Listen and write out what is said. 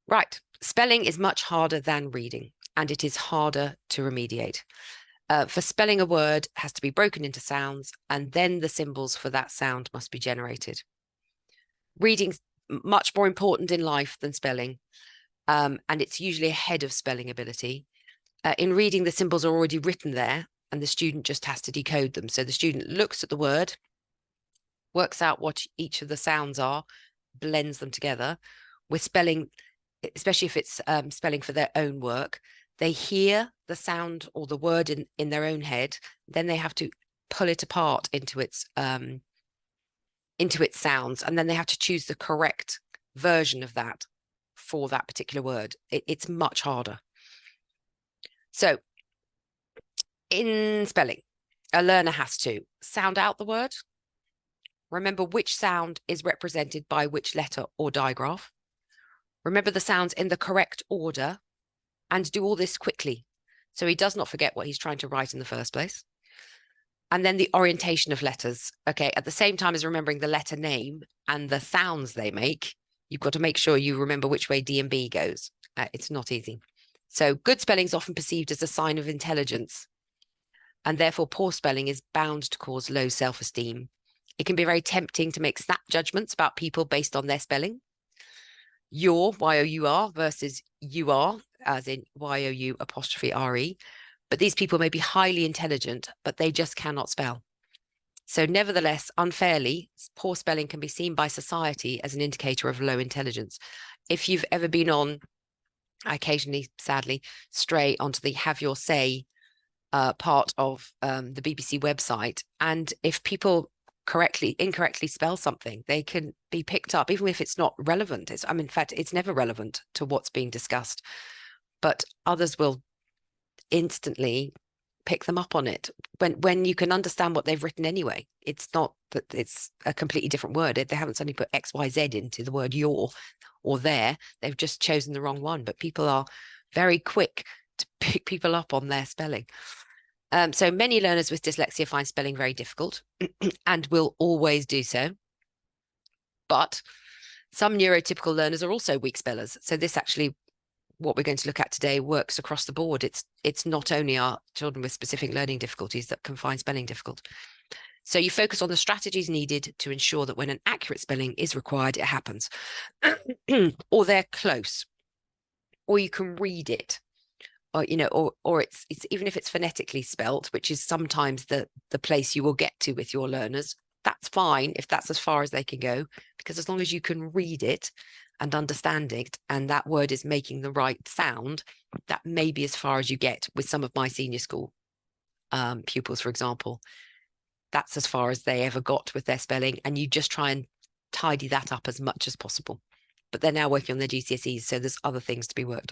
Right. Spelling is much harder than reading, and it is harder to remediate. For spelling, a word has to be broken into sounds, and then the symbols for that sound must be generated. Reading's much more important in life than spelling, and it's usually ahead of spelling ability. In reading, the symbols are already written there, and the student just has to decode them. So the student looks at the word, works out what each of the sounds are, blends them together. With spelling, especially if it's spelling for their own work, they hear the sound or the word in their own head, then they have to pull it apart into its sounds, and then they have to choose the correct version of that for that particular word. It's much harder. So in spelling, a learner has to sound out the word, remember which sound is represented by which letter or digraph, remember the sounds in the correct order, and do all this quickly so he does not forget what he's trying to write in the first place. And then the orientation of letters. Okay, at the same time as remembering the letter name and the sounds they make, you've got to make sure you remember which way D and B goes. It's not easy. So good spelling is often perceived as a sign of intelligence, and therefore poor spelling is bound to cause low self-esteem. It can be very tempting to make snap judgments about people based on their spelling. Your, Y-O-U-R, versus you are, as in Y-O-U apostrophe R-E. But these people may be highly intelligent, but they just cannot spell. So nevertheless, unfairly, poor spelling can be seen by society as an indicator of low intelligence. If you've ever been on, I occasionally, sadly, stray onto the Have Your Say part of the BBC website, and if people incorrectly spell something, they can be picked up, even if it's not relevant. In fact, it's never relevant to what's being discussed, but others will instantly pick them up on it when you can understand what they've written anyway. It's not that it's a completely different word. They haven't suddenly put XYZ into the word your or there. They've just chosen the wrong one, but people are very quick to pick people up on their spelling. So many learners with dyslexia find spelling very difficult and will always do so. But some neurotypical learners are also weak spellers. So this actually, what we're going to look at today, works across the board. It's not only our children with specific learning difficulties that can find spelling difficult. So you focus on the strategies needed to ensure that when an accurate spelling is required, it happens. Or they're close, or you can read it. Or it's even if it's phonetically spelt, which is sometimes the place you will get to with your learners, that's fine if that's as far as they can go, because as long as you can read it and understand it, and that word is making the right sound, that may be as far as you get. With some of my senior school pupils, for example, that's as far as they ever got with their spelling, and you just try and tidy that up as much as possible. But they're now working on their GCSEs, so there's other things to be worked on.